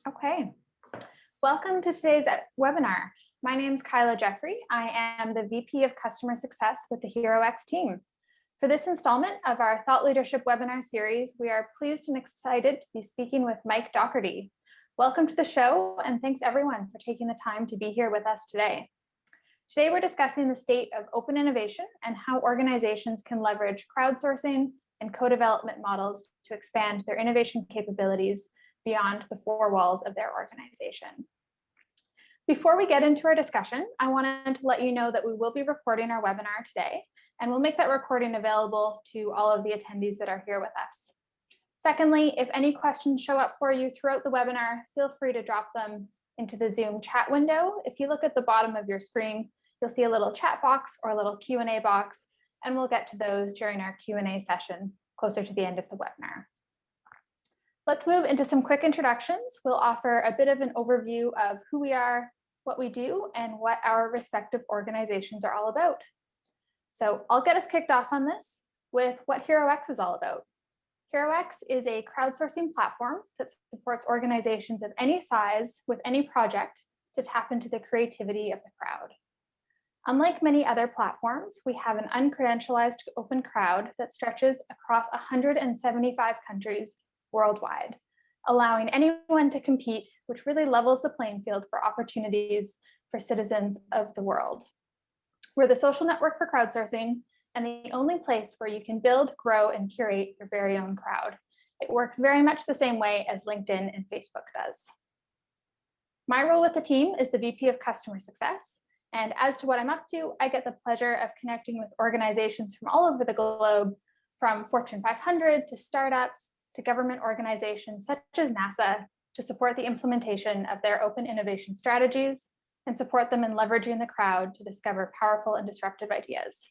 Okay, welcome to today's webinar. My name is Kyla Jeffrey. I am the VP of Customer Success with the HeroX team. For this installment of our Thought Leadership webinar series, we are pleased and excited to be speaking with Mike Docherty. Welcome to the show, and thanks everyone for taking the time to be here with us today. Today, we're discussing the state of open innovation and how organizations can leverage crowdsourcing and co-development models to expand their innovation capabilities beyond the four walls of their organization. Before we get into our discussion, I wanted to let you know that we will be recording our webinar today, and we'll make that recording available to all of the attendees that are here with us. Secondly, if any questions show up for you throughout the webinar, feel free to drop them into the Zoom chat window. If you look at the bottom of your screen, you'll see a little chat box or a little Q&A box, and we'll get to those during our Q&A session closer to the end of the webinar. Let's move into some quick introductions. We'll offer a bit of an overview of who we are, what we do, and what our respective organizations are all about. So I'll get us kicked off on this with what HeroX is all about. HeroX is a crowdsourcing platform that supports organizations of any size with any project to tap into the creativity of the crowd. Unlike many other platforms, we have an uncredentialized open crowd that stretches across 175 countries worldwide, allowing anyone to compete, which really levels the playing field for opportunities for citizens of the world. We're the social network for crowdsourcing and the only place where you can build, grow, and curate your very own crowd. It works very much the same way as LinkedIn and Facebook does. My role with the team is the VP of Customer Success. And as to what I'm up to, I get the pleasure of connecting with organizations from all over the globe, from Fortune 500 to startups, to government organizations such as NASA, to support the implementation of their open innovation strategies and support them in leveraging the crowd to discover powerful and disruptive ideas.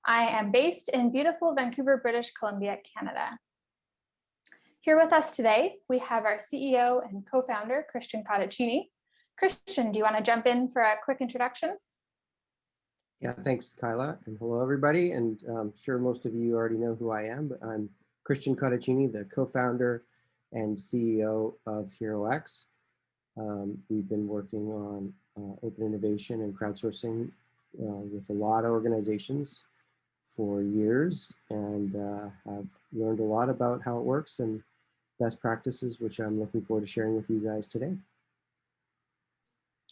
I am based in beautiful Vancouver, British Columbia, Canada. Here with us today, we have our CEO and co-founder, Christian Codevelopment. Christian, do you want to jump in for a quick introduction? Yeah, thanks, Kyla, and hello, everybody. And I'm sure most of you already know who I am, but I'm Christian Codevelopment, the co-founder and CEO of HeroX. We've been working on open innovation and crowdsourcing with a lot of organizations for years, and have learned a lot about how it works and best practices, which I'm looking forward to sharing with you guys today.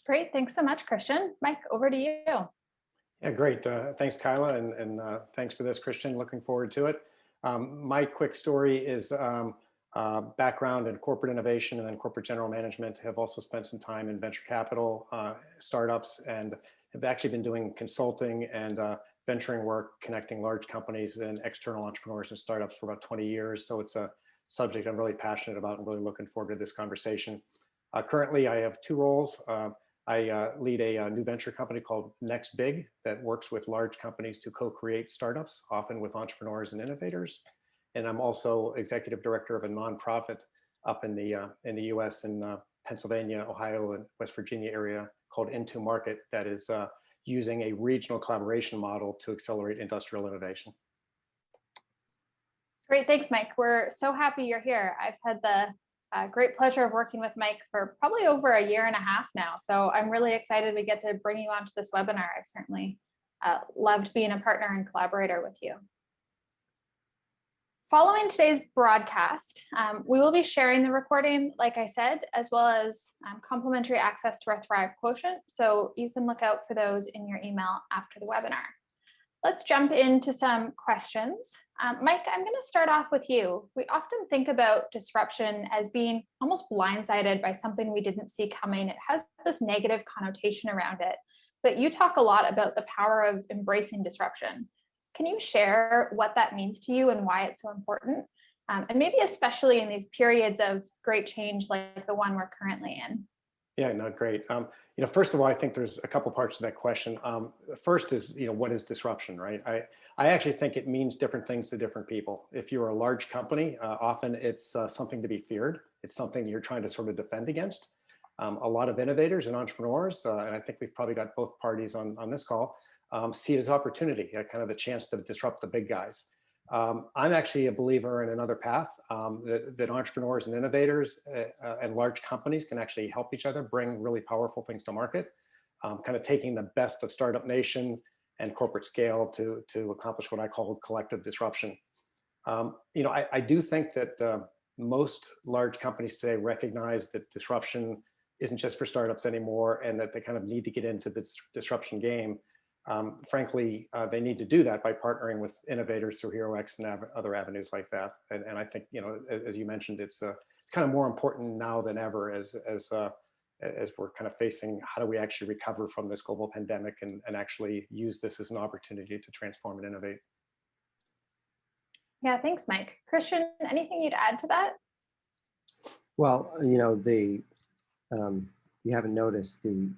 Great, thanks so much, Christian. Mike, over to you. Yeah, great. Thanks, Kyla, and thanks for this, Christian. Looking forward to it. My quick story is background in corporate innovation and then corporate general management. Have also spent some time in venture capital, startups, and have actually been doing consulting and venturing work, connecting large companies and external entrepreneurs and startups for about 20 years. So it's a subject I'm really passionate about and really looking forward to this conversation. Currently, I have two roles. I lead a new venture company called NextBig that works with large companies to co-create startups, often with entrepreneurs and innovators. And I'm also executive director of a nonprofit up in the U.S. in Pennsylvania, Ohio, and West Virginia area called Into Market that is using a regional collaboration model to accelerate industrial innovation. Great, thanks, Mike. We're so happy you're here. I've had the great pleasure of working with Mike for probably over a year and a half now. So I'm really excited we get to bring you onto this webinar. I've certainly loved being a partner and collaborator with you. Following today's broadcast, we will be sharing the recording, like I said, as well as complimentary access to our Thrive Quotient. So you can look out for those in your email after the webinar. Let's jump into some questions. Mike, I'm going to start off with you. We often think about disruption as being almost blindsided by something we didn't see coming. It has this negative connotation around it, but you talk a lot about the power of embracing disruption. Can you share what that means to you and why it's so important? And maybe especially in these periods of great change like the one we're currently in. Yeah, no, great. First of all, I think there's a couple parts to that question. First is, what is disruption, right? I actually think it means different things to different people. If you're a large company, often it's something to be feared. It's something you're trying to sort of defend against. A lot of innovators and entrepreneurs, and I think we've probably got both parties on this call, see it as opportunity, kind of a chance to disrupt the big guys. I'm actually a believer in another path, that entrepreneurs and innovators and large companies can actually help each other bring really powerful things to market, kind of taking the best of startup nation and corporate scale to accomplish what I call collective disruption. I do think that most large companies today recognize that disruption isn't just for startups anymore, and that they kind of need to get into the disruption game. Frankly, they need to do that by partnering with innovators through HeroX and other avenues like that. And I think, as you mentioned, it's kind of more important now than ever as we're kind of facing how do we actually recover from this global pandemic and actually use this as an opportunity to transform and innovate. Yeah, thanks, Mike. Christian, anything you'd add to that? Well, you haven't noticed the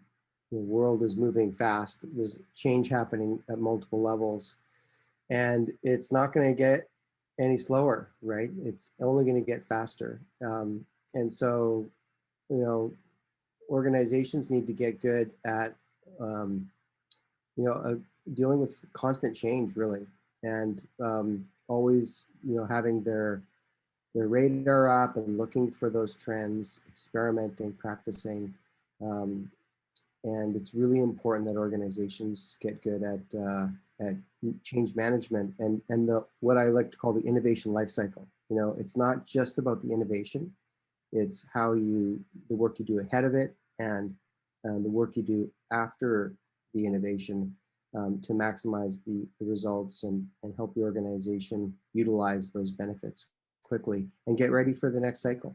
world is moving fast. There's change happening at multiple levels, and it's not going to get any slower, right? It's only going to get faster. And so, organizations need to get good at, dealing with constant change, really, and always, having their radar up and looking for those trends, experimenting, practicing. And it's really important that organizations get good at change management and what I like to call the innovation lifecycle. It's not just about the innovation; it's how the work you do ahead of it and the work you do after the innovation to maximize the results and help the organization utilize those benefits quickly and get ready for the next cycle.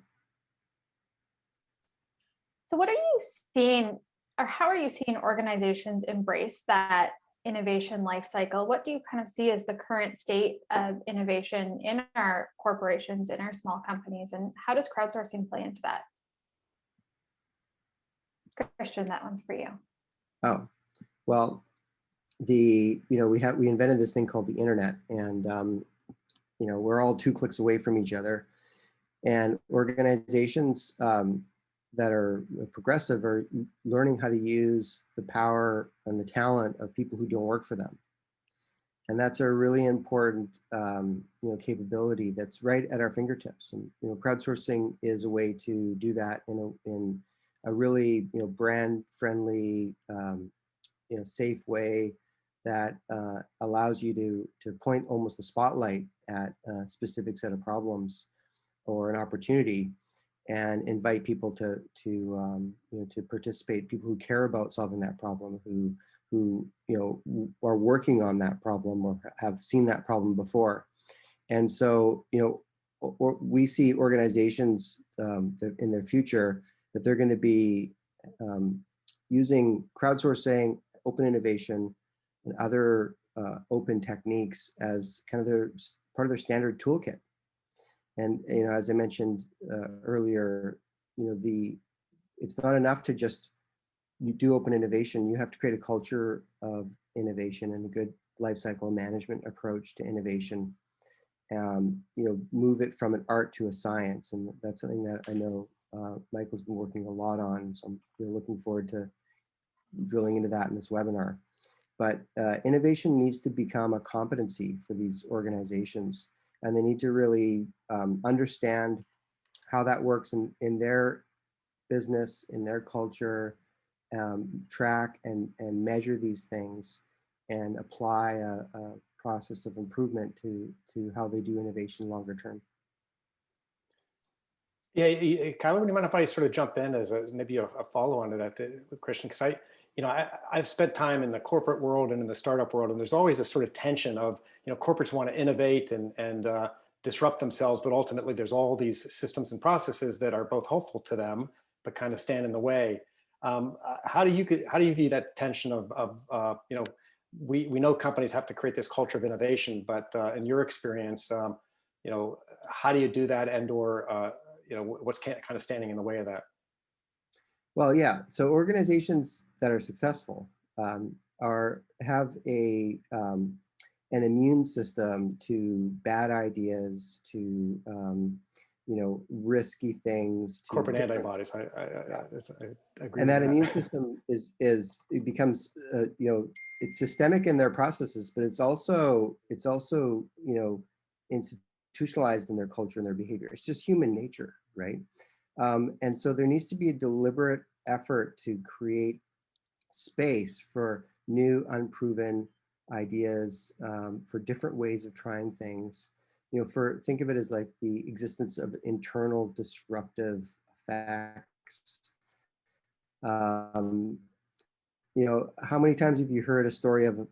So what are you seeing, or how are you seeing organizations embrace that innovation life cycle? What do you kind of see as the current state of innovation in our corporations, in our small companies, and how does crowdsourcing play into that? Christian, that one's for you. Oh, well, we invented this thing called the internet, and we're all 2 clicks away from each other, and organizations that are progressive are learning how to use the power and the talent of people who don't work for them. And that's a really important capability that's right at our fingertips. And crowdsourcing is a way to do that in a really brand friendly, safe way that allows you to point almost the spotlight at a specific set of problems or an opportunity, and invite people to participate. People who care about solving that problem, who are working on that problem or have seen that problem before. And so we see organizations that in their future that they're going to be using crowdsourcing, open innovation, and other open techniques as kind of part of their standard toolkit. And as I mentioned earlier, it's not enough to just do open innovation. You have to create a culture of innovation and a good lifecycle management approach to innovation. Move it from an art to a science, and that's something that I know Michael's been working a lot on. So I'm looking forward to drilling into that in this webinar. But innovation needs to become a competency for these organizations, and they need to really understand how that works in their business, in their culture, track and measure these things, and apply a process of improvement to how they do innovation longer term. Yeah, Kyla, would you mind if I sort of jump in as maybe a follow-on to that, Christian? Because I've spent time in the corporate world and in the startup world, and there's always a sort of tension of, corporates want to innovate and disrupt themselves, but ultimately there's all these systems and processes that are both helpful to them, but kind of stand in the way. How do you view that tension of we know companies have to create this culture of innovation, but in your experience, how do you do that, and/or what's kind of standing in the way of that? Well, yeah. So organizations that are successful have an immune system to bad ideas, to risky things, to corporate antibodies. I agree. And that immune system it becomes it's systemic in their processes, but it's also institutionalized in their culture and their behavior. It's just human nature, right? And so there needs to be a deliberate effort to create space for new, unproven ideas, for different ways of trying things. Think of it as like the existence of internal disruptive effects. How many times have you heard a story of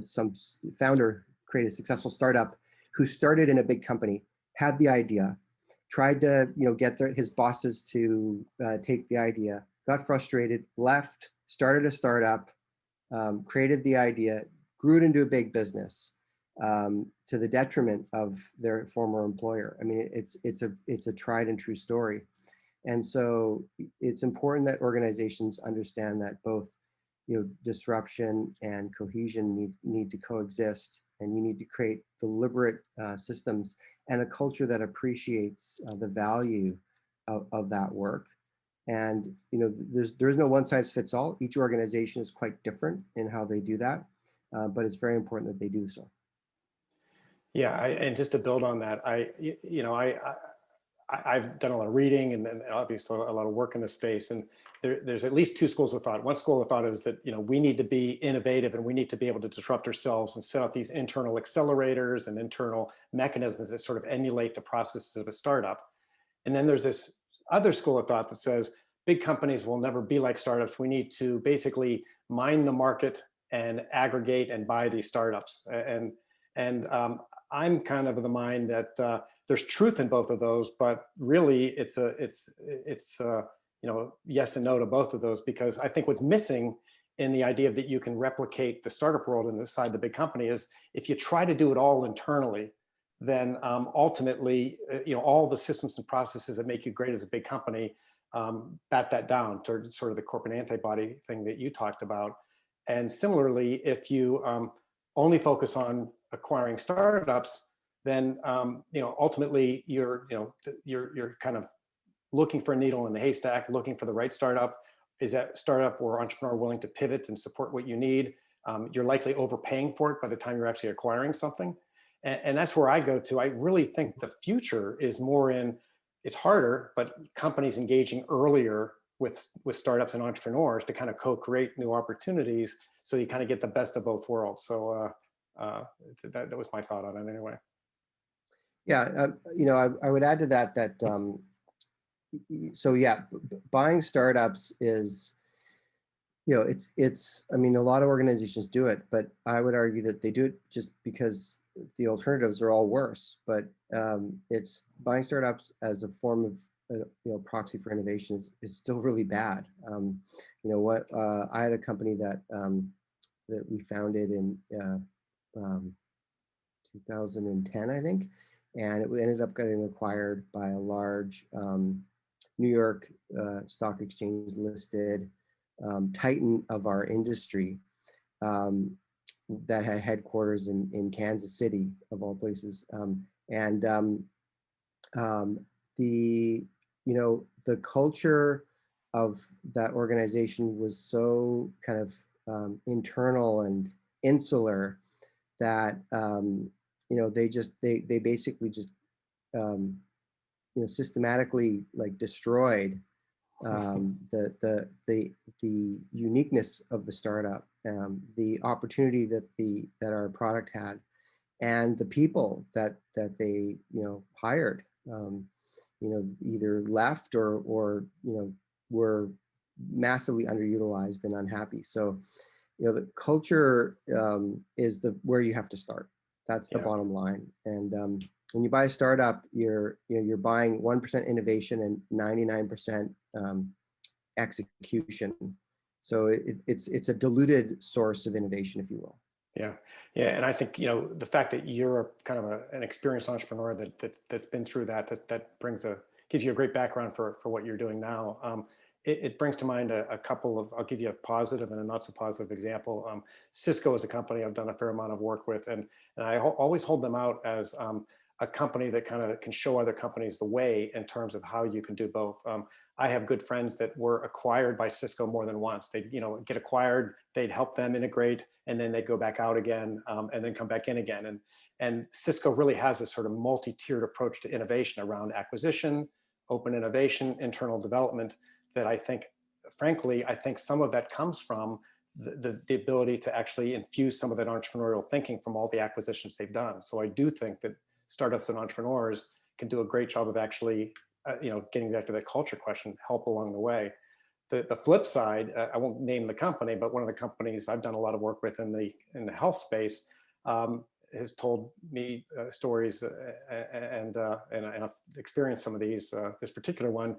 some founder create a successful startup who started in a big company, had the idea, tried to get his bosses to take the idea, got frustrated, left, started a startup, created the idea, grew it into a big business, to the detriment of their former employer. I mean, it's a tried and true story. And so it's important that organizations understand that both disruption and cohesion need to coexist, and you need to create deliberate systems and a culture that appreciates the value of that work. And there's no one size fits all. Each organization is quite different in how they do that, but it's very important that they do so. Yeah, and just to build on that, I've done a lot of reading and obviously a lot of work in this space, and there's at least two schools of thought. One school of thought is that we need to be innovative and we need to be able to disrupt ourselves and set up these internal accelerators and internal mechanisms that sort of emulate the processes of a startup. And then there's this other school of thought that says big companies will never be like startups. We need to basically mine the market and aggregate and buy these startups. And I'm kind of the mind that there's truth in both of those, but really it's yes and no to both of those, because I think what's missing in the idea that you can replicate the startup world inside the big company is if you try to do it all internally, then ultimately, all the systems and processes that make you great as a big company, bat that down to sort of the corporate antibody thing that you talked about. And similarly, if you only focus on acquiring startups, then ultimately you're kind of looking for a needle in the haystack, looking for the right startup. Is that startup or entrepreneur willing to pivot and support what you need? You're likely overpaying for it by the time you're actually acquiring something. And that's where I go to. I really think the future is more in, it's harder, but companies engaging earlier with startups and entrepreneurs to kind of co-create new opportunities, so you kind of get the best of both worlds. So that was my thought on it anyway. Yeah, I would add to that so yeah, buying startups is, it's, I mean, a lot of organizations do it, but I would argue that they do it just because the alternatives are all worse. But it's buying startups as a form of proxy for innovation is still really bad. I had a company that we founded in 2010, I think, and it ended up getting acquired by a large New York Stock Exchange listed titan of our industry, that had headquarters in Kansas City, of all places. The culture of that organization was so kind of internal and insular that they basically just systematically like destroyed the uniqueness of the startup, the opportunity that our product had, and the people that they hired, either left or were massively underutilized and unhappy. So the culture is where you have to start. That's the bottom line. And when you buy a startup, you're buying 1% innovation and 99% execution. So it's a diluted source of innovation, if you will. Yeah, and I think the fact that you're kind of an experienced entrepreneur that's been through that gives you a great background for what you're doing now. It brings to mind a couple of, I'll give you a positive and a not so positive example. Cisco is a company I've done a fair amount of work with, and I always hold them out as a company that kind of can show other companies the way in terms of how you can do both. I have good friends that were acquired by Cisco more than once. They'd get acquired, they'd help them integrate, and then they'd go back out again, and then come back in again. And Cisco really has a sort of multi-tiered approach to innovation around acquisition, open innovation, internal development, that I think, frankly, I think some of that comes from the ability to actually infuse some of that entrepreneurial thinking from all the acquisitions they've done. So I do think that startups and entrepreneurs can do a great job of actually, getting back to that culture question, help along the way. The flip side, I won't name the company, but one of the companies I've done a lot of work with in the health space has told me stories, and I've experienced some of these. This particular one,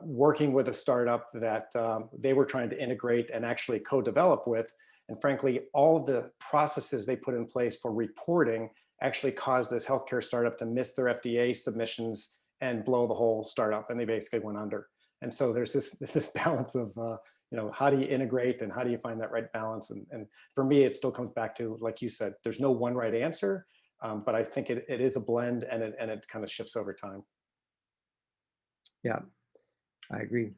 working with a startup that they were trying to integrate and actually co-develop with, and frankly, all the processes they put in place for reporting actually caused this healthcare startup to miss their FDA submissions and blow the whole startup, and they basically went under. And so there's this balance of how do you integrate and how do you find that right balance? And for me, it still comes back to, like you said, there's no one right answer, but I think it is a blend, and it kind of shifts over time. Yeah, I agree.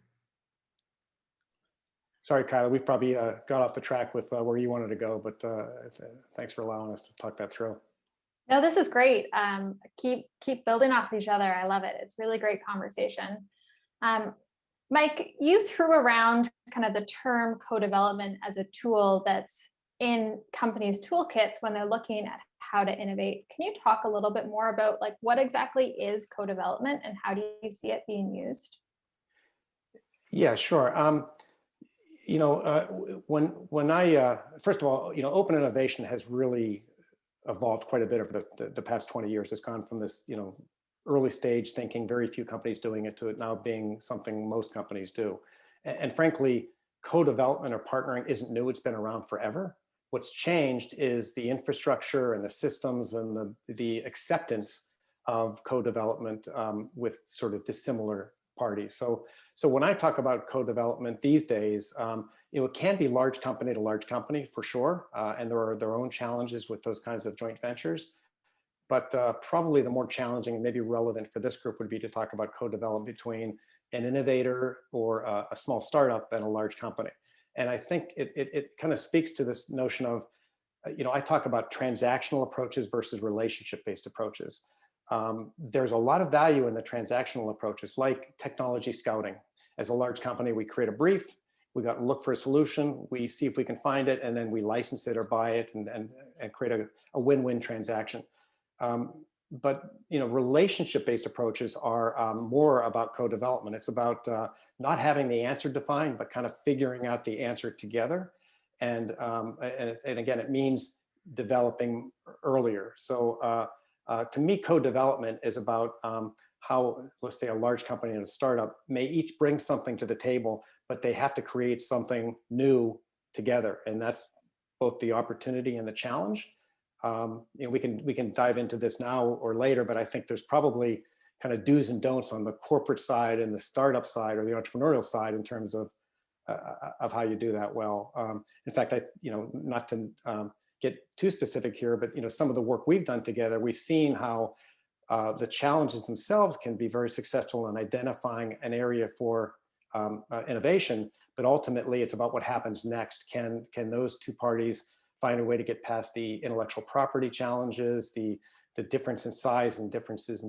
Sorry, Kyla, we probably got off the track with where you wanted to go, but thanks for allowing us to talk that through. No, this is great. Keep building off each other. I love it. It's really great conversation. Mike, you threw around kind of the term co-development as a tool that's in companies' toolkits when they're looking at how to innovate. Can you talk a little bit more about like what exactly is co-development and how do you see it being used? Yeah, sure. When I first of all, open innovation has really evolved quite a bit over the past 20 years. It's gone from this, early stage thinking, very few companies doing it, to it now being something most companies do. And frankly, co-development or partnering isn't new. It's been around forever. What's changed is the infrastructure and the systems and the acceptance of co-development with sort of dissimilar parties. So when I talk about co-development these days, it can be large company to large company for sure, and there are their own challenges with those kinds of joint ventures. But probably the more challenging and maybe relevant for this group would be to talk about co-development between an innovator or a small startup and a large company. And I think it kind of speaks to this notion of, I talk about transactional approaches versus relationship-based approaches. There's a lot of value in the transactional approaches, like technology scouting. As a large company, we create a brief, we got to look for a solution, we see if we can find it, and then we license it or buy it and create a win-win transaction. But relationship-based approaches are more about co-development. It's about not having the answer defined, but kind of figuring out the answer together. And again, it means developing earlier. So to me, co-development is about how, let's say, a large company and a startup may each bring something to the table, but they have to create something new together. And that's both the opportunity and the challenge. We can dive into this now or later, but I think there's probably kind of do's and don'ts on the corporate side and the startup side or the entrepreneurial side in terms of how you do that well. In fact, not to get too specific here, but some of the work we've done together, we've seen how the challenges themselves can be very successful in identifying an area for innovation, but ultimately it's about what happens next. Can those two parties find a way to get past the intellectual property challenges, the difference in size and differences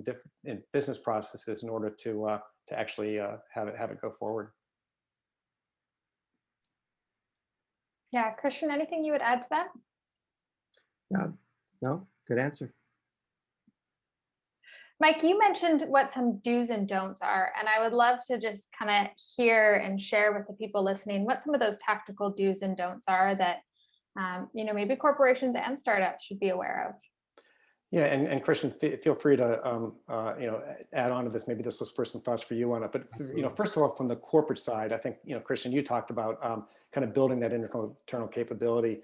in business processes in order to actually have it go forward? Yeah, Christian, anything you would add to that? Yeah, no, good answer. Mike, you mentioned what some do's and don'ts are, and I would love to just kind of hear and share with the people listening what some of those tactical do's and don'ts are that maybe corporations and startups should be aware of. Yeah, and Christian, feel free to add on to this. Maybe this will spur some thoughts for you on it. But first of all, from the corporate side, I think Christian, you talked about kind of building that internal capability.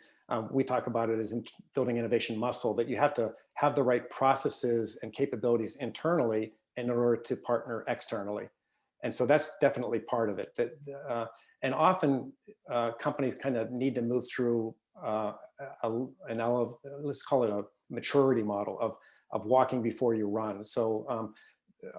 We talk about it as building innovation muscle. That you have to have the right processes and capabilities internally in order to partner externally, and so that's definitely part of it. And often companies kind of need to move through let's call it a maturity model of walking before you run. So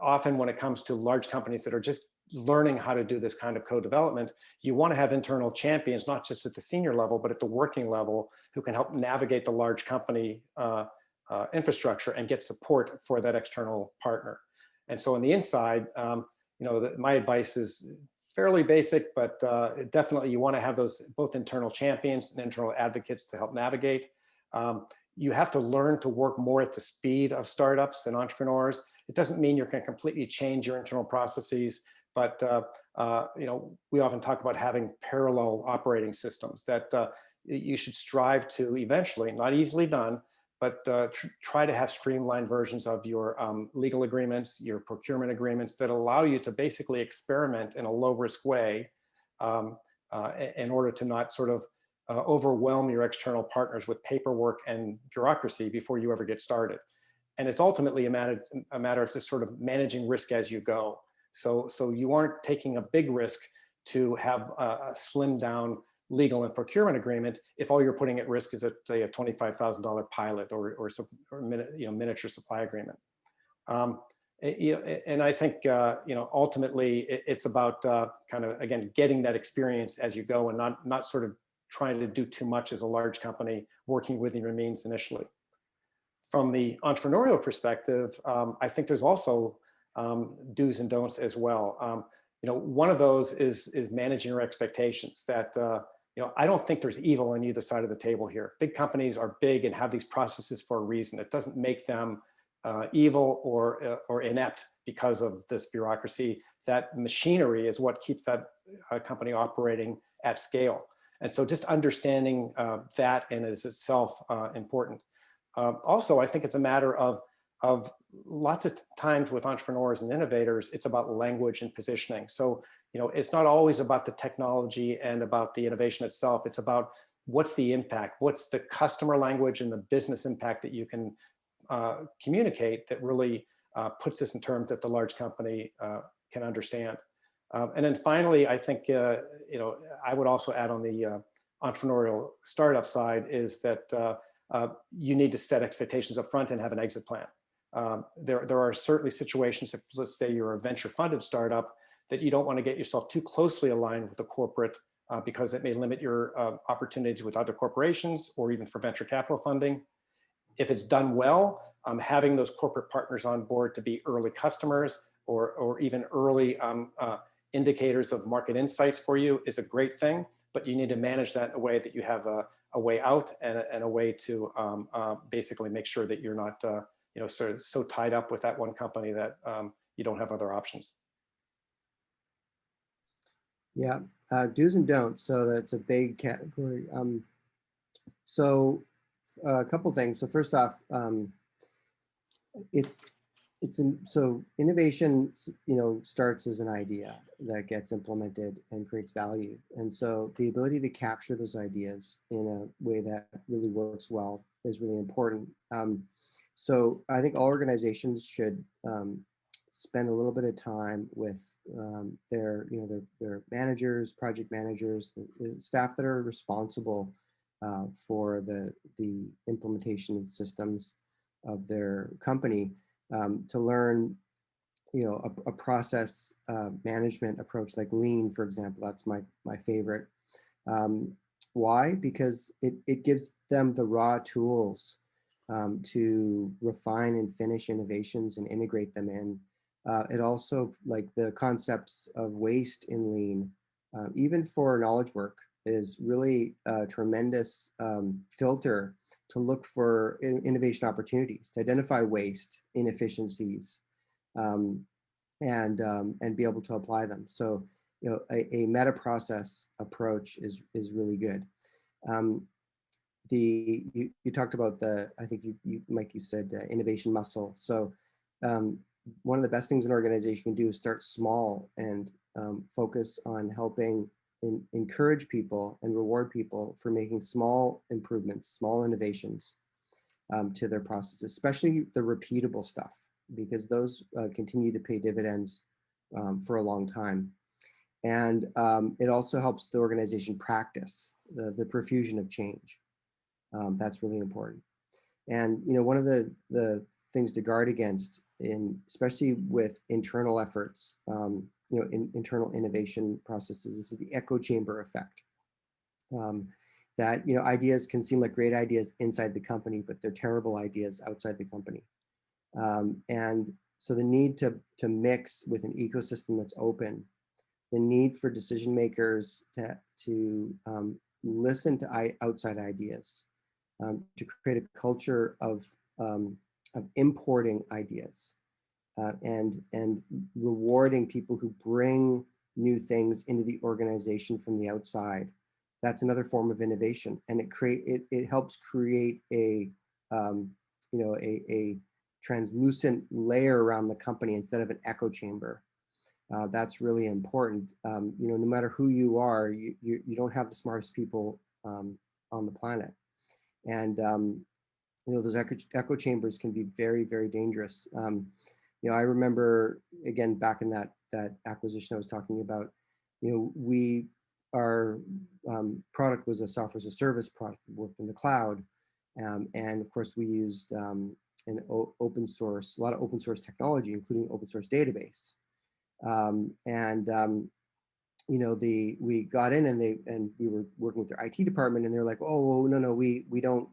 often when it comes to large companies that are just learning how to do this kind of co-development, you want to have internal champions, not just at the senior level, but at the working level, who can help navigate the large company infrastructure and get support for that external partner. And so on the inside, my advice is fairly basic, but definitely you want to have those both internal champions and internal advocates to help navigate. You have to learn to work more at the speed of startups and entrepreneurs. It doesn't mean you're going to completely change your internal processes, but we often talk about having parallel operating systems that you should strive to eventually, not easily done, but try to have streamlined versions of your legal agreements, your procurement agreements that allow you to basically experiment in a low risk way in order to not sort of overwhelm your external partners with paperwork and bureaucracy before you ever get started. And it's ultimately a matter of just sort of managing risk as you go. So you aren't taking a big risk to have a slimmed down legal and procurement agreement if all you're putting at risk is a $25,000 pilot or miniature supply agreement. And I think ultimately it's about kind of, again, getting that experience as you go, and not sort of trying to do too much as a large company working within your means initially. From the entrepreneurial perspective, I think there's also do's and don'ts as well. One of those is managing your expectations. That I don't think there's evil on either side of the table here. Big companies are big and have these processes for a reason. It doesn't make them evil or inept because of this bureaucracy. That machinery is what keeps that company operating at scale. And so just understanding that in is itself important. Also, I think it's a matter of lots of times with entrepreneurs and innovators, it's about language and positioning. So, it's not always about the technology and about the innovation itself. It's about what's the impact, what's the customer language and the business impact that you can communicate that really puts this in terms that the large company can understand. And then finally, I think, I would also add on the entrepreneurial startup side is that you need to set expectations up front and have an exit plan. There are certainly situations, if let's say you're a venture funded startup, that you don't want to get yourself too closely aligned with the corporate because it may limit your opportunities with other corporations or even for venture capital funding. If it's done well, having those corporate partners on board to be early customers or even early indicators of market insights for you is a great thing, but you need to manage that in a way that you have a way out and a way to basically make sure that you're not sort of so tied up with that one company that you don't have other options. Yeah, do's and don'ts. So that's a big category. So a couple things. So first off, so innovation, starts as an idea that gets implemented and creates value. And so the ability to capture those ideas in a way that really works well is really important. So I think all organizations should spend a little bit of time with their managers, project managers, the staff that are responsible for the implementation of systems of their company, to learn, a process management approach like Lean, for example. That's my favorite. Why? Because it gives them the raw tools to refine and finish innovations and integrate them in. It also, like the concepts of waste in Lean, even for knowledge work, is really a tremendous filter to look for innovation opportunities, to identify waste, inefficiencies, and be able to apply them. So, a meta process approach is really good. You talked about I think Mike, you said innovation muscle. So one of the best things an organization can do is start small and focus on helping encourage people and reward people for making small improvements, small innovations to their process, especially the repeatable stuff, because those continue to pay dividends for a long time. And it also helps the organization practice the profusion of change. That's really important. And one of the things to guard against, especially with internal efforts, internal innovation processes. This is the echo chamber effect. That ideas can seem like great ideas inside the company, but they're terrible ideas outside the company. And so the need to mix with an ecosystem that's open, the need for decision makers to listen to outside ideas, to create a culture of importing ideas, and rewarding people who bring new things into the organization from the outside. That's another form of innovation, and it helps create a translucent layer around the company instead of an echo chamber. That's really important. No matter who you are, you don't have the smartest people on the planet, and those echo chambers can be very, very dangerous. I remember, again, back in that acquisition I was talking about, our product was a software as a service product, worked in the cloud, and of course we used a lot of open source technology, including open source database. We got in and we were working with their IT department, and they're like, oh no, we don't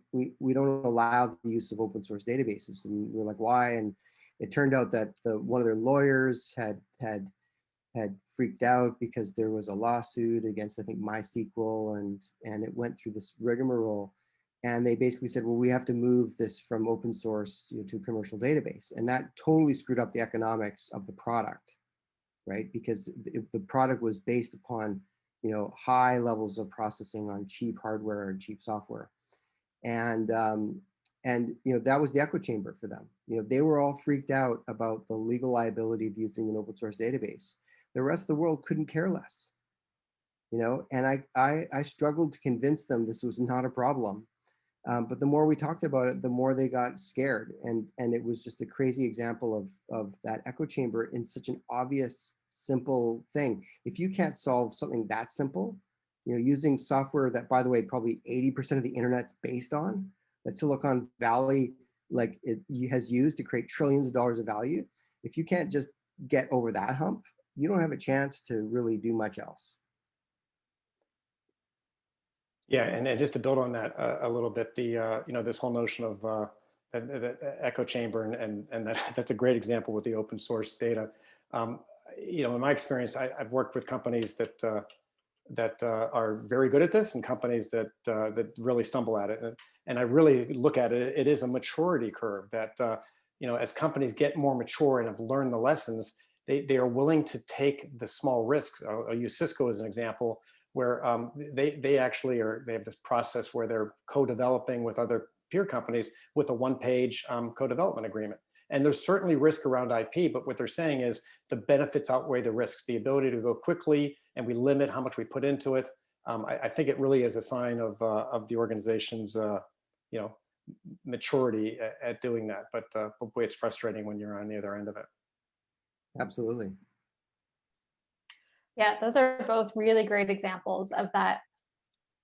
allow the use of open source databases. And we're like, why? And it turned out that one of their lawyers had freaked out because there was a lawsuit against, I think, MySQL, and it went through this rigmarole. And they basically said, well, we have to move this from open source to a commercial database. And that totally screwed up the economics of the product, right? Because the product was based upon, high levels of processing on cheap hardware and cheap software. And that was the echo chamber for them. They were all freaked out about the legal liability of using an open source database. The rest of the world couldn't care less, and I struggled to convince them this was not a problem. But the more we talked about it, the more they got scared. And it was just a crazy example of that echo chamber in such an obvious, simple thing. If you can't solve something that simple, using software that, by the way, probably 80% of the internet's based on, that Silicon Valley has used to create trillions of dollars of value. If you can't just get over that hump, you don't have a chance to really do much else. Yeah, and just to build on that a little bit, this whole notion of the echo chamber, and that's a great example with the open source data. In my experience, I've worked with companies that are very good at this, and companies that really stumble at it. And I really look at it; it is a maturity curve that as companies get more mature and have learned the lessons, they are willing to take the small risks. I'll use Cisco as an example, where they have this process where they're co-developing with other peer companies with a one-page co-development agreement. And there's certainly risk around IP, but what they're saying is the benefits outweigh the risks, the ability to go quickly, and we limit how much we put into it. I think it really is a sign of the organization's maturity at doing that. But boy, it's frustrating when you're on the other end of it. Absolutely. Yeah, those are both really great examples of that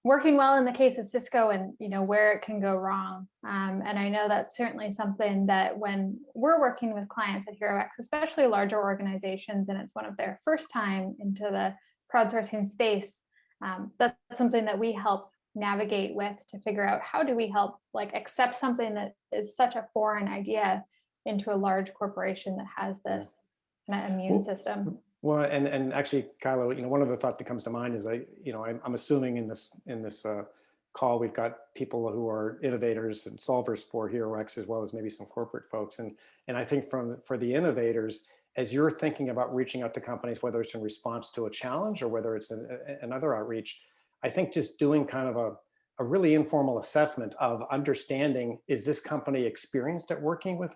working well in the case of Cisco, and where it can go wrong. And I know that's certainly something that when we're working with clients at HeroX, especially larger organizations, and it's one of their first time into the crowdsourcing space, that's something that we help navigate with to figure out how do we help accept something that is such a foreign idea into a large corporation that has this kind of immune system. Well, and actually, Kyla, one of the thoughts that comes to mind is I'm assuming in this call we've got people who are innovators and solvers for HeroX, as well as maybe some corporate folks, and I think for the innovators, as you're thinking about reaching out to companies, whether it's in response to a challenge or whether it's another outreach, I think just doing kind of a really informal assessment of understanding, is this company experienced at working with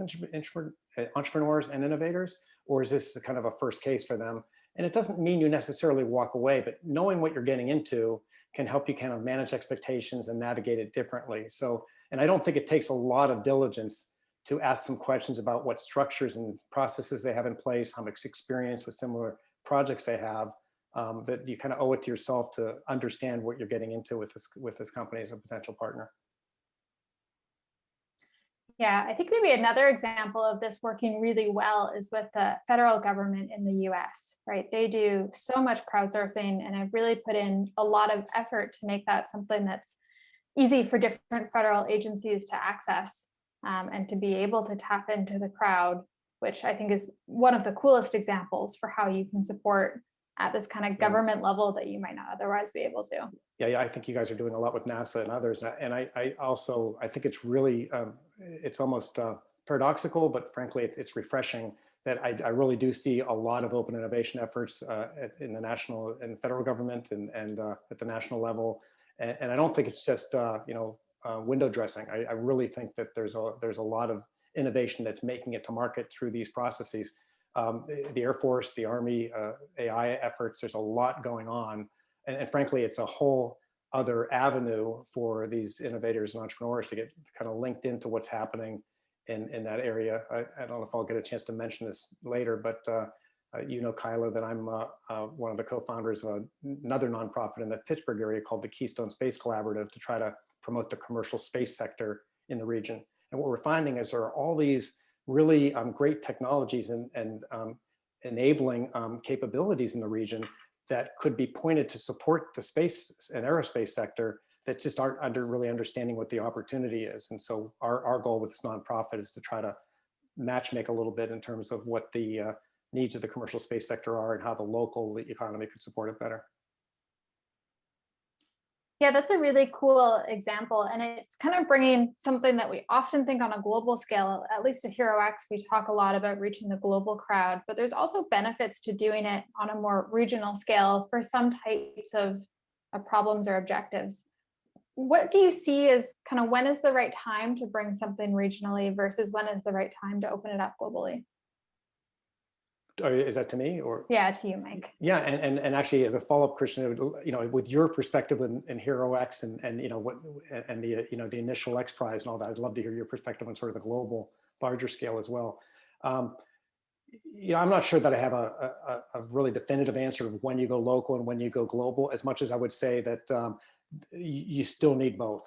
entrepreneurs and innovators, or is this kind of a first case for them? And it doesn't mean you necessarily walk away, but knowing what you're getting into can help you kind of manage expectations and navigate it differently. So, and I don't think it takes a lot of diligence to ask some questions about what structures and processes they have in place, how much experience with similar projects they have, that you kind of owe it to yourself to understand what you're getting into with this company as a potential partner. Yeah, I think maybe another example of this working really well is with the federal government in the US, right? They do so much crowdsourcing and have really put in a lot of effort to make that something that's easy for different federal agencies to access, and to be able to tap into the crowd, which I think is one of the coolest examples for how you can support at this kind of Yeah. government level that you might not otherwise be able to. Yeah, I think you guys are doing a lot with NASA and others, and I think it's really it's almost paradoxical, but frankly, it's refreshing that I really do see a lot of open innovation efforts in the national and federal government and at the national level, and I don't think it's just window dressing. I really think that there's a lot of innovation that's making it to market through these processes. The Air Force, the Army, AI efforts. There's a lot going on. And frankly, it's a whole other avenue for these innovators and entrepreneurs to get kind of linked into what's happening in that area. I don't know if I'll get a chance to mention this later, but Kyla, that I'm one of the co-founders of another nonprofit in the Pittsburgh area called the Keystone Space Collaborative to try to promote the commercial space sector in the region. And what we're finding is there are all these really great technologies and enabling capabilities in the region that could be pointed to support the space and aerospace sector that just aren't really understanding what the opportunity is. And so our goal with this nonprofit is to try to matchmake a little bit in terms of what the needs of the commercial space sector are and how the local economy could support it better. Yeah, that's a really cool example. And it's kind of bringing something that we often think on a global scale. At least at HeroX, we talk a lot about reaching the global crowd, but there's also benefits to doing it on a more regional scale for some types of problems or objectives. What do you see as kind of when is the right time to bring something regionally versus when is the right time to open it up globally? Is that to me or? Yeah, to you, Mike. Yeah, and actually, as a follow-up, Christian, with your perspective in HeroX and what and the initial X Prize and all that, I'd love to hear your perspective on sort of the global, larger scale as well. I'm not sure that I have a really definitive answer of when you go local and when you go global, as much as I would say that you still need both.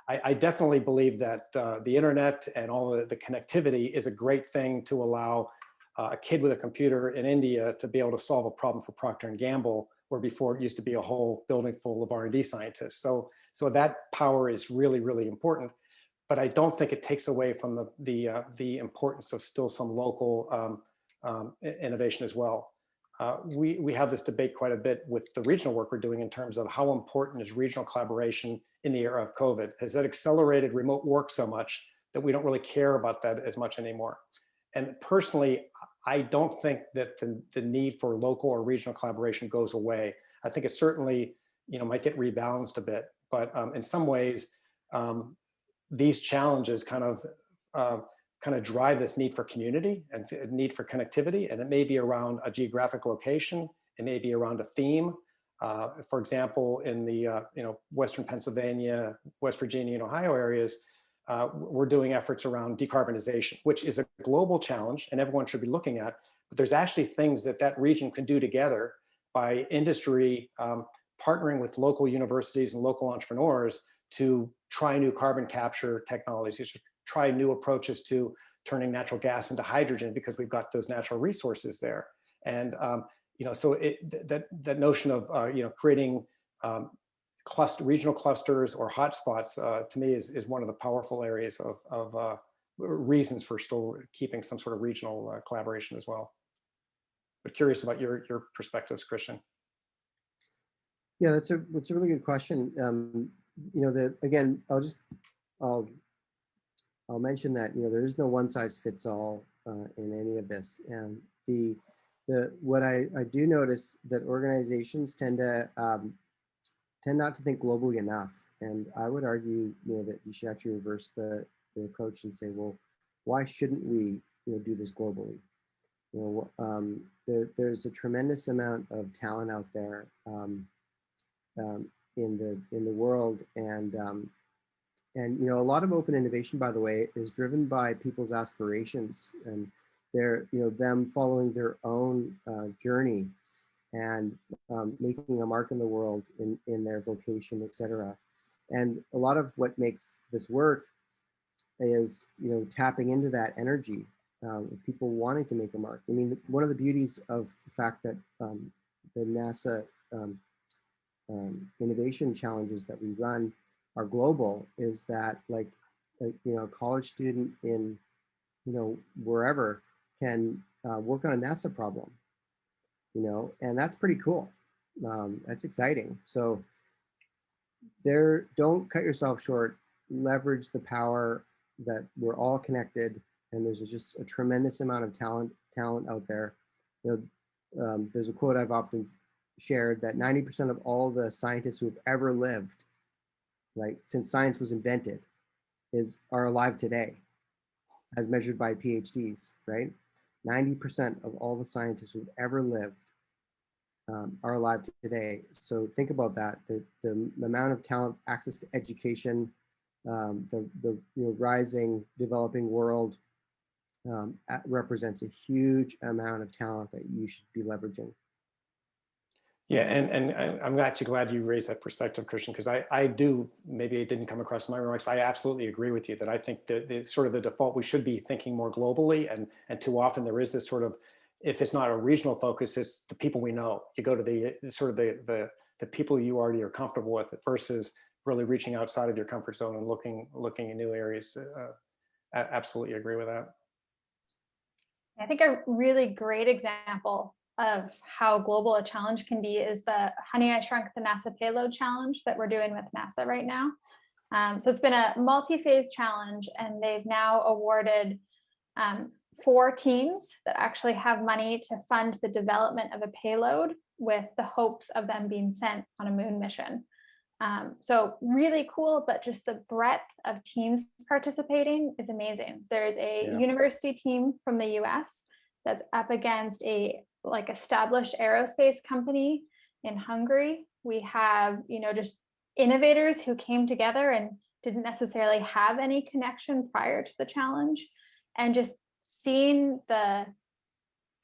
I definitely believe that the internet and all the connectivity is a great thing to allow a kid with a computer in India to be able to solve a problem for Procter & Gamble, where before it used to be a whole building full of R&D scientists. So that power is really, really important. But I don't think it takes away from the importance of still some local innovation as well. We have this debate quite a bit with the regional work we're doing in terms of how important is regional collaboration in the era of COVID. Has that accelerated remote work so much that we don't really care about that as much anymore? And personally, I don't think that the need for local or regional collaboration goes away. I think it certainly, might get rebalanced a bit, but in some ways, these challenges kind of drive this need for community and need for connectivity, and it may be around a geographic location, it may be around a theme. For example, in the Western Pennsylvania, West Virginia, and Ohio areas, we're doing efforts around decarbonization, which is a global challenge and everyone should be looking at, but there's actually things that region can do together by industry partnering with local universities and local entrepreneurs to try new carbon capture technologies, to try new approaches to turning natural gas into hydrogen because we've got those natural resources there. And so that notion of creating regional clusters or hotspots to me is one of the powerful areas of reasons for still keeping some sort of regional collaboration as well. But curious about your perspectives, Christian. Yeah, that's a really good question. Again, I'll mention that there is no one size fits all in any of this, and what I do notice that organizations tend not to think globally enough, and I would argue that you should actually reverse the approach and say, well, why shouldn't we do this globally? There's a tremendous amount of talent out there in the world, and a lot of open innovation, by the way, is driven by people's aspirations and them following their own journey and making a mark in the world in their vocation, etc. And a lot of what makes this work is, tapping into that energy, people wanting to make a mark. I mean, one of the beauties of the fact that the NASA innovation challenges that we run are global is that, like, a college student in, wherever can work on a NASA problem, and that's pretty cool. That's exciting. So don't cut yourself short. Leverage the power that we're all connected, and there's just a tremendous amount of talent out there. There's a quote I've often shared that 90% of all the scientists who have ever lived, like since science was invented, are alive today, as measured by PhDs, right? 90% of all the scientists who've ever lived are alive today. So think about that. The amount of talent, access to education, the rising, developing world represents a huge amount of talent that you should be leveraging. Yeah, and I'm actually glad you raised that perspective, Christian, because I do, maybe it didn't come across in my remarks, but I absolutely agree with you that I think that the sort of the default, we should be thinking more globally, and too often there is this sort of, if it's not a regional focus, it's the people we know. You go to the sort of the people you already are comfortable with versus really reaching outside of your comfort zone and looking in new areas. Absolutely agree with that. I think a really great example of how global a challenge can be is the Honey, I Shrunk the NASA Payload challenge that we're doing with NASA right now. So it's been a multi-phase challenge, and they've now awarded 4 teams that actually have money to fund the development of a payload with the hopes of them being sent on a moon mission. So really cool, but just the breadth of teams participating is amazing. There's a university team from the US that's up against a established aerospace company in Hungary. We have, just innovators who came together and didn't necessarily have any connection prior to the challenge, and just seeing the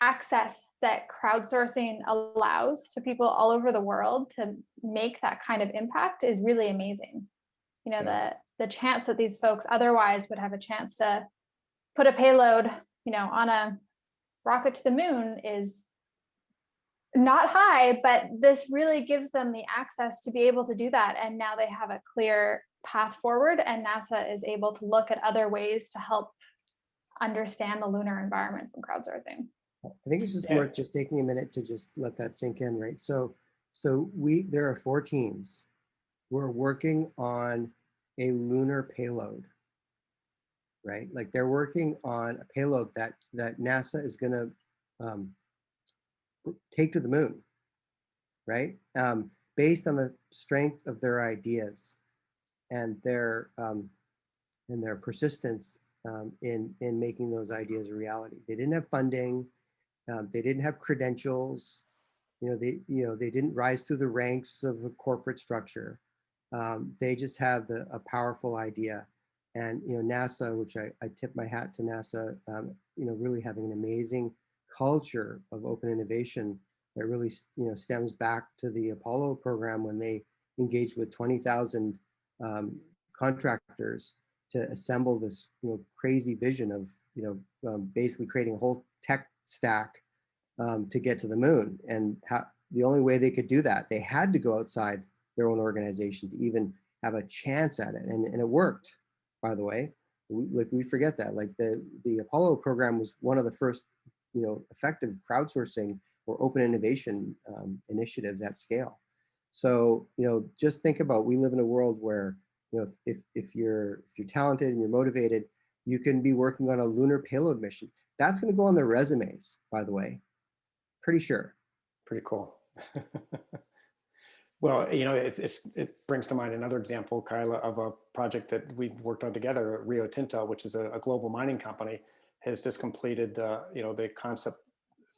access that crowdsourcing allows to people all over the world to make that kind of impact is really amazing. The chance that these folks otherwise would have a chance to put a payload, on a rocket to the moon is not high, but this really gives them the access to be able to do that. And now they have a clear path forward, and NASA is able to look at other ways to help understand the lunar environment from crowdsourcing. I think it's just worth just taking a minute to just let that sink in, right? So there are 4 teams who are working on a lunar payload, right? Like, they're working on a payload that NASA is going to take to the moon, right? Based on the strength of their ideas and their persistence in making those ideas a reality. They didn't have funding. They didn't have credentials. They didn't rise through the ranks of a corporate structure. They just have a powerful idea. And NASA, which I tip my hat to NASA, really having an amazing culture of open innovation that really stems back to the Apollo program, when they engaged with 20,000 contractors to assemble this crazy vision of basically creating a whole tech stack to get to the moon. And the only way they could do that, they had to go outside their own organization to even have a chance at it. And it worked, by the way. We forget that. Like, the Apollo program was one of the first effective crowdsourcing or open innovation initiatives at scale. So just think about, we live in a world where if you're talented and you're motivated, you can be working on a lunar payload mission. That's going to go on their resumes, by the way. Pretty sure. Pretty cool. Well, it brings to mind another example, Kyla, of a project that we've worked on together. Rio Tinto, which is a global mining company, has just completed the concept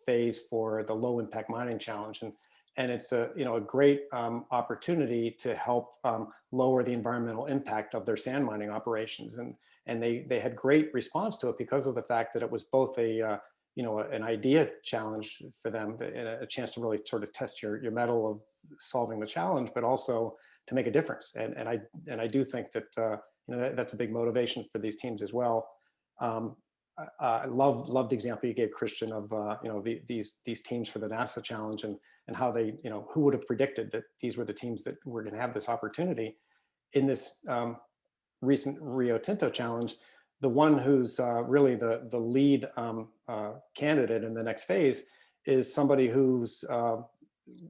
phase for the low impact mining challenge, and it's a great opportunity to help lower the environmental impact of their sand mining operations, and they had great response to it because of the fact that it was both an idea challenge for them, a chance to really sort of test your mettle of solving the challenge, but also to make a difference. And I do think that that's a big motivation for these teams as well. I love the example you gave, Christian, of these teams for the NASA challenge, and how they, who would have predicted that these were the teams that were going to have this opportunity in this recent Rio Tinto challenge. The one who's really the lead candidate in the next phase is somebody who's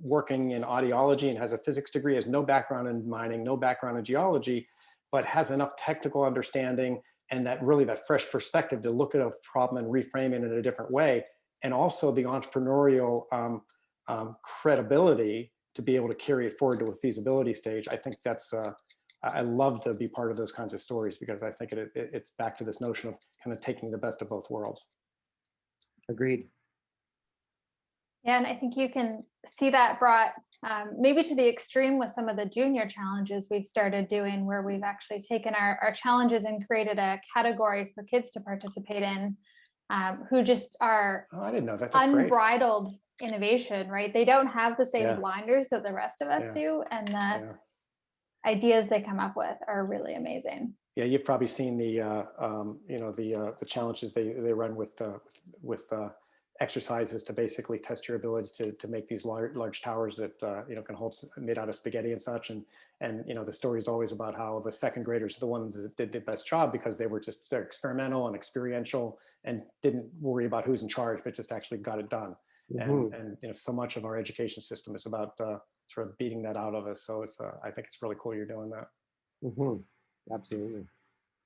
working in audiology and has a physics degree, has no background in mining, no background in geology, but has enough technical understanding and that fresh perspective to look at a problem and reframe it in a different way. And also the entrepreneurial credibility to be able to carry it forward to a feasibility stage. I think that's, I love to be part of those kinds of stories, because I think it's back to this notion of kind of taking the best of both worlds. Agreed. Yeah, and I think you can see that brought maybe to the extreme with some of the junior challenges we've started doing, where we've actually taken our challenges and created a category for kids to participate in, who just are I didn't know that. That's unbridled great. Innovation, right? They don't have the same Yeah. blinders that the rest of us do, and the ideas they come up with are really amazing. Yeah, you've probably seen the challenges they run with exercises to basically test your ability to make these large towers that can hold, made out of spaghetti and such. And the story is always about how the second graders are the ones that did the best job, because they're experimental and experiential and didn't worry about who's in charge, but just actually got it done. Mm-hmm. And so much of our education system is about sort of beating that out of us. So it's I think it's really cool you're doing that. Mm-hmm. Absolutely.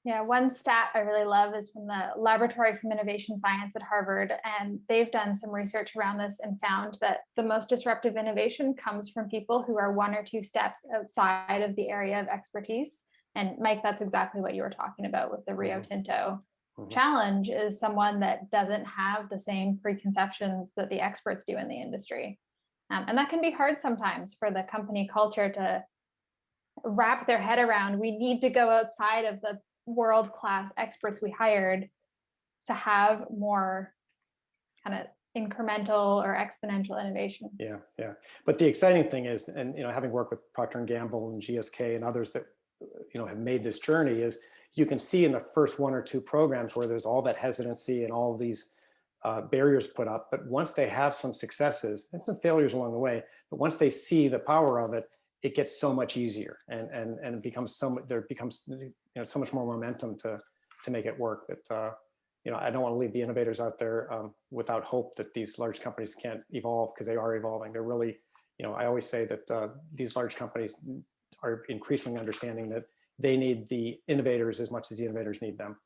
Yeah, one stat I really love is from the Laboratory for Innovation Science at Harvard, and they've done some research around this and found that the most disruptive innovation comes from people who are one or two steps outside of the area of expertise. And Mike, that's exactly what you were talking about with the Rio Tinto challenge, is someone that doesn't have the same preconceptions that the experts do in the industry. And that can be hard sometimes for the company culture to wrap their head around. We need to go outside of the world-class experts we hired to have more kind of incremental or exponential innovation. Yeah. But the exciting thing is, and having worked with Procter & Gamble and GSK and others that have made this journey, is you can see in the first one or two programs where there's all that hesitancy and all of these barriers put up. But once they have some successes and some failures along the way, but once they see the power of it, it gets so much easier, and it becomes so much more momentum to make it work. That I don't want to leave the innovators out there without hope that these large companies can't evolve, because they are evolving. They're really, I always say that these large companies are increasingly understanding that they need the innovators as much as the innovators need them.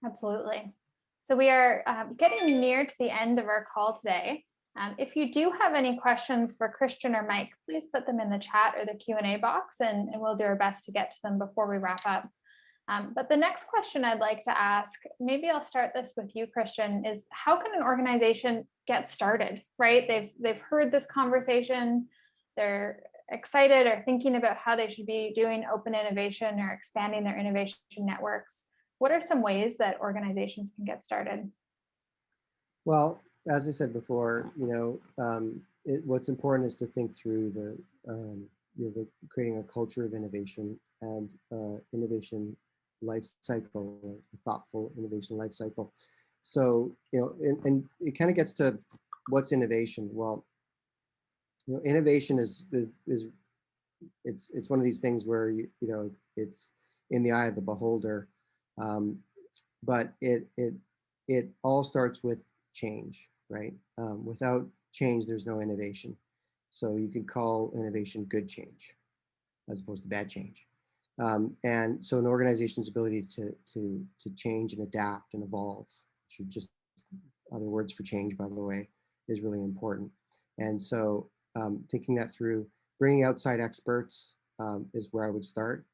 Absolutely. So we are getting near to the end of our call today. If you do have any questions for Christian or Mike, please put them in the chat or the Q&A box, and we'll do our best to get to them before we wrap up. But the next question I'd like to ask, maybe I'll start this with you, Christian, is how can an organization get started, right? They've heard this conversation, they're excited or thinking about how they should be doing open innovation or expanding their innovation networks. What are some ways that organizations can get started? Well, as I said before, what's important is to think through the creating a culture of innovation and innovation life cycle, a thoughtful innovation life cycle. So, and it kind of gets to what's innovation. Well, innovation is it's one of these things where it's in the eye of the beholder, but it all starts with change, right? Without change, there's no innovation. So you can call innovation good change as opposed to bad change. And so an organization's ability to change and adapt and evolve, which are just other words for change, by the way, is really important. And so thinking that through, bringing outside experts is where I would start,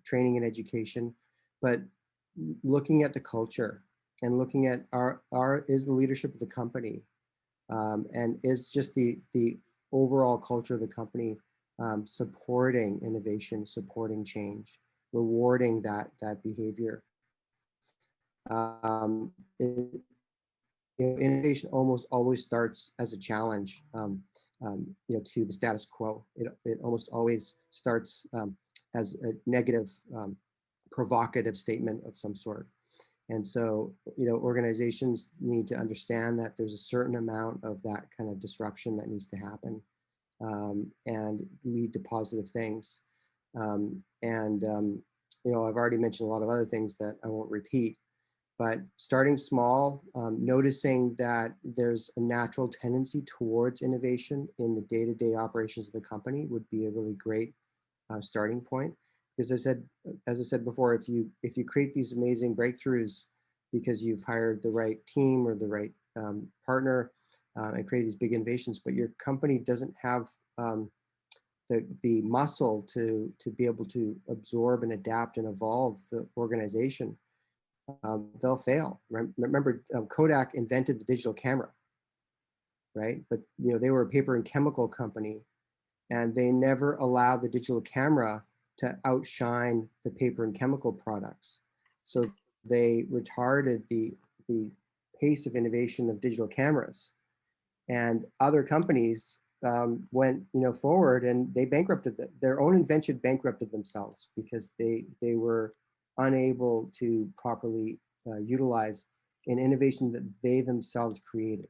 training and education, but looking at the culture and looking at is the leadership of the company and is just the overall culture of the company supporting innovation, supporting change, rewarding that behavior. Innovation almost always starts as a challenge, to the status quo. It almost always starts as a negative, provocative statement of some sort. And so, organizations need to understand that there's a certain amount of that kind of disruption that needs to happen, and lead to positive things. I've already mentioned a lot of other things that I won't repeat, but starting small, noticing that there's a natural tendency towards innovation in the day-to-day operations of the company would be a really great starting point. Because as I said before, if you create these amazing breakthroughs because you've hired the right team or the right partner and create these big innovations, but your company doesn't have the muscle to be able to absorb and adapt and evolve the organization, they'll fail. Remember, Kodak invented the digital camera, right? But they were a paper and chemical company, and they never allowed the digital camera to outshine the paper and chemical products. So they retarded the pace of innovation of digital cameras, and other companies went forward, and they bankrupted their own invention, bankrupted themselves because they were unable to properly utilize an innovation that they themselves created.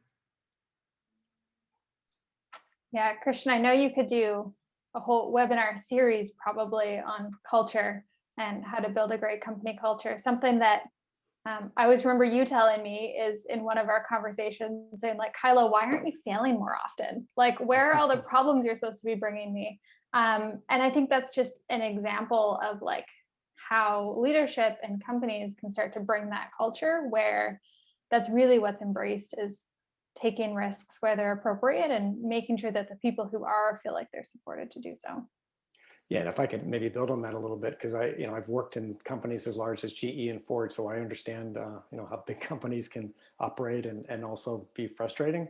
Yeah, Christian, I know you could do a whole webinar series probably on culture and how to build a great company culture. Something that I always remember you telling me is in one of our conversations saying like, Kyla, why aren't we failing more often? Like, where are all the problems you're supposed to be bringing me? And I think that's just an example of like how leadership and companies can start to bring that culture where that's really what's embraced is taking risks where they're appropriate and making sure that the people who are feel like they're supported to do so. Yeah, and if I could maybe build on that a little bit, because I've worked in companies as large as GE and Ford, so I understand how big companies can operate and also be frustrating,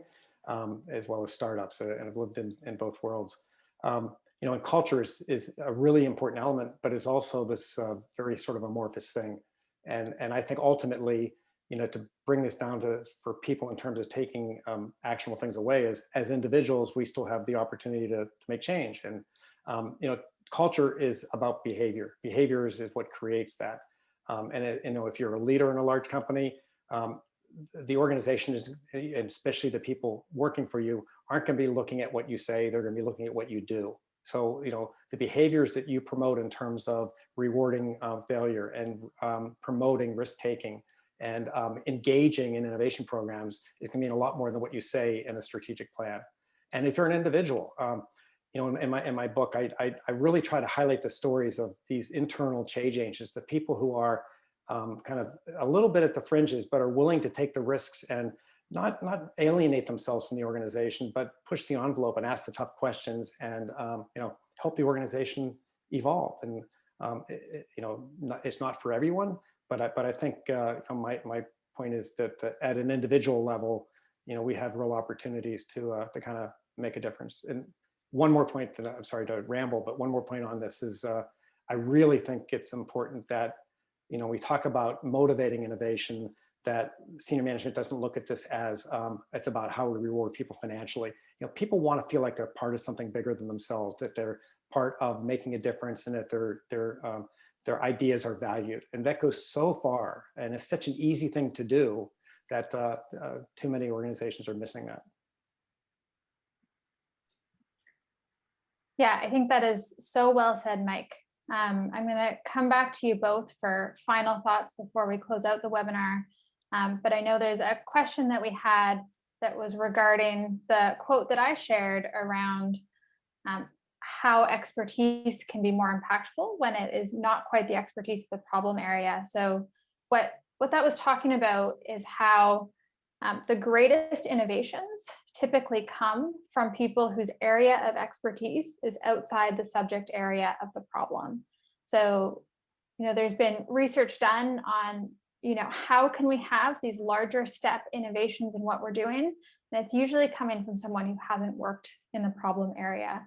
as well as startups, and I've lived in both worlds. And culture is a really important element, but it's also this very sort of amorphous thing, and I think ultimately, to bring this down for people in terms of taking actionable things away, is as individuals we still have the opportunity to make change, and culture is about behavior. Behaviors is what creates that. If you're a leader in a large company, the organization is, and especially the people working for you, aren't going to be looking at what you say. They're going to be looking at what you do. So, the behaviors that you promote in terms of rewarding failure and promoting risk-taking and engaging in innovation programs is going to mean a lot more than what you say in a strategic plan. And if you're an individual, in my book, I really try to highlight the stories of these internal change agents, the people who are kind of a little bit at the fringes, but are willing to take the risks and not alienate themselves from the organization, but push the envelope and ask the tough questions and help the organization evolve. And it's not for everyone, but I think my point is that at an individual level, we have real opportunities to kind of make a difference. And one more point that I'm sorry to ramble, but one more point on this is I really think it's important that we talk about motivating innovation, that senior management doesn't look at this as it's about how we reward people financially. People want to feel like they're part of something bigger than themselves, that they're part of making a difference, and that their ideas are valued. And that goes so far, and it's such an easy thing to do that too many organizations are missing that. Yeah, I think that is so well said, Mike. I'm going to come back to you both for final thoughts before we close out the webinar. But I know there's a question that we had that was regarding the quote that I shared around how expertise can be more impactful when it is not quite the expertise of the problem area. So what that was talking about is how the greatest innovations typically come from people whose area of expertise is outside the subject area of the problem. So, there's been research done on, how can we have these larger step innovations in what we're doing? And it's usually coming from someone who hasn't worked in the problem area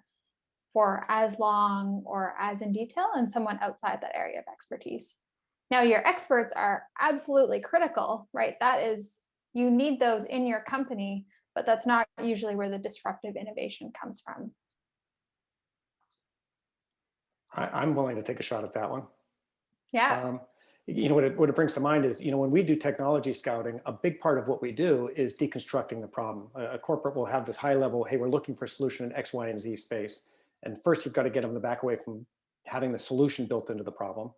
for as long or as in detail, and someone outside that area of expertise. Now, your experts are absolutely critical, right? That is, you need those in your company, but that's not usually where the disruptive innovation comes from. I'm willing to take a shot at that one. Yeah. What it brings to mind is, when we do technology scouting, a big part of what we do is deconstructing the problem. A corporate will have this high level, hey, we're looking for a solution in X, Y, and Z space. And first you've got to get them to back away from having the solution built into the problem,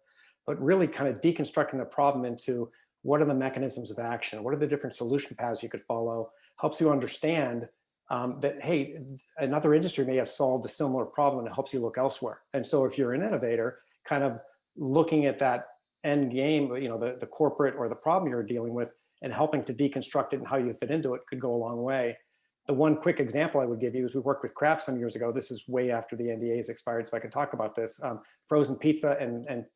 but really kind of deconstructing the problem into what are the mechanisms of action? What are the different solution paths you could follow? Helps you understand that, hey, another industry may have solved a similar problem, and it helps you look elsewhere. And so if you're an innovator, kind of looking at that end game, the corporate or the problem you're dealing with, and helping to deconstruct it and how you fit into it could go a long way. The one quick example I would give you is we worked with Kraft some years ago. This is way after the NDAs expired, so I can talk about this. Frozen pizza and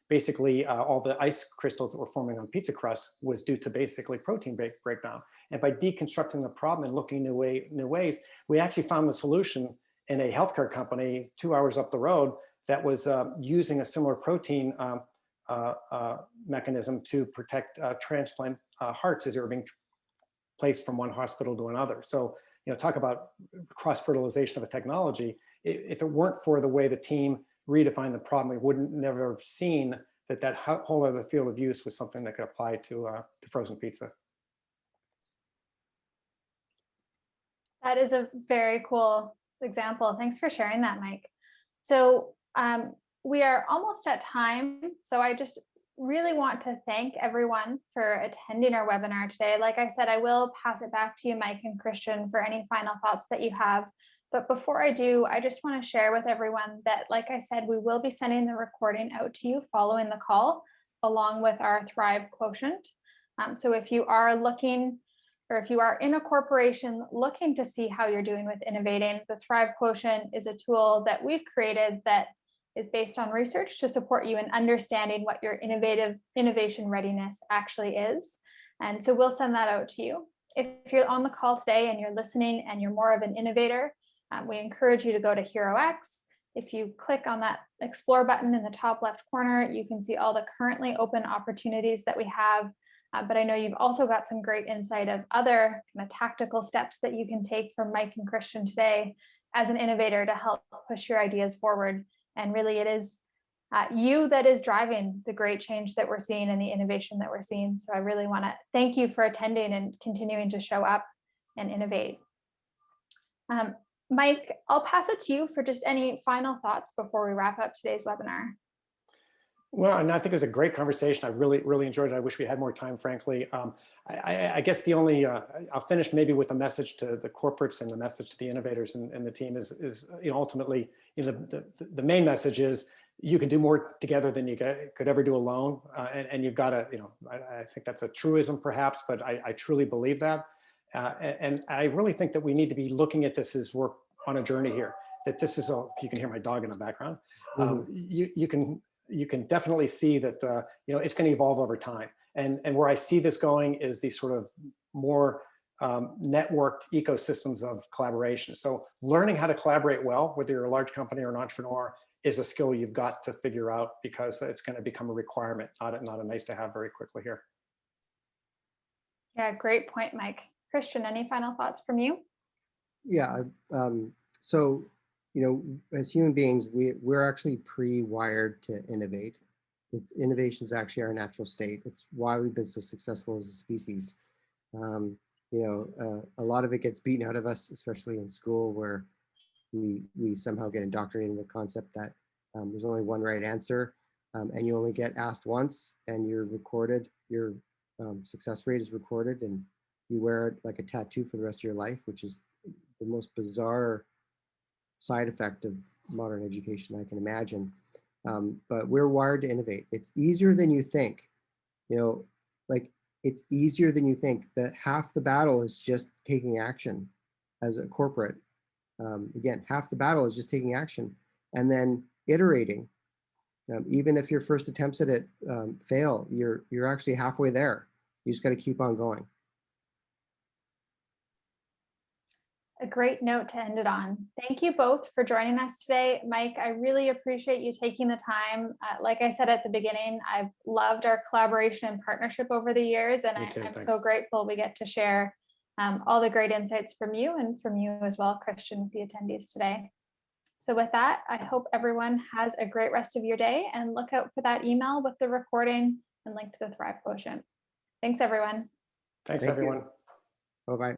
basically all the ice crystals that were forming on pizza crust was due to basically protein breakdown. And by deconstructing the problem and looking new ways, we actually found the solution in a healthcare company 2 hours up the road that was using a similar protein mechanism to protect transplant hearts as they were being placed from one hospital to another. So, talk about cross-fertilization of a technology. If it weren't for the way the team redefined the problem, we wouldn't never have seen that whole other field of use was something that could apply to frozen pizza. That is a very cool example. Thanks for sharing that, Mike. So we are almost at time. So I just really want to thank everyone for attending our webinar today. Like I said, I will pass it back to you, Mike and Christian, for any final thoughts that you have. But before I do, I just want to share with everyone that, like I said, we will be sending the recording out to you following the call, along with our Thrive quotient. So if you are looking, or if you are in a corporation looking to see how you're doing with innovating, the Thrive quotient is a tool that we've created that is based on research to support you in understanding what your innovation readiness actually is. And so we'll send that out to you. If you're on the call today and you're listening and you're more of an innovator, we encourage you to go to HeroX. If you click on that Explore button in the top left corner, you can see all the currently open opportunities that we have. But I know you've also got some great insight of other kind of tactical steps that you can take from Mike and Christian today as an innovator to help push your ideas forward. And really, it is you that is driving the great change that we're seeing and the innovation that we're seeing. So I really want to thank you for attending and continuing to show up and innovate. Mike, I'll pass it to you for just any final thoughts before we wrap up today's webinar. Well, and I think it was a great conversation. I really enjoyed it. I wish we had more time, frankly. I guess the only, I'll finish maybe with a message to the corporates and the message to the innovators and the team is ultimately, the main message is you can do more together than you could ever do alone. And you've got to, I think that's a truism perhaps, but I truly believe that. And I really think that we need to be looking at this as we're on a journey here, that this is all, you can hear my dog in the background. You can definitely see that it's going to evolve over time, and where I see this going is these sort of more networked ecosystems of collaboration. So learning how to collaborate well, whether you're a large company or an entrepreneur, is a skill you've got to figure out because it's going to become a requirement, not a nice to have very quickly here. Yeah, great point, Mike. Christian, any final thoughts from you? Yeah, so as human beings, we're actually pre-wired to innovate. Innovation is actually our natural state. It's why we've been so successful as a species. A lot of it gets beaten out of us, especially in school, where we somehow get indoctrinated in the concept that there's only one right answer, and you only get asked once, and you're recorded. Your success rate is recorded, and you wear it like a tattoo for the rest of your life, which is the most bizarre side effect of modern education I can imagine. But we're wired to innovate. It's easier than you think. It's easier than you think. That half the battle is just taking action as a corporate. Again, half the battle is just taking action and then iterating. Even if your first attempts at it fail, you're actually halfway there. You just got to keep on going. A great note to end it on. Thank you both for joining us today. Mike, I really appreciate you taking the time. Like I said at the beginning, I've loved our collaboration and partnership over the years, and I'm so grateful we get to share all the great insights from you and from you as well, Christian, with the attendees today. So with that, I hope everyone has a great rest of your day, and look out for that email with the recording and link to the Thrive Quotient. Thanks, everyone. Thanks, Thank you. everyone. Bye-bye.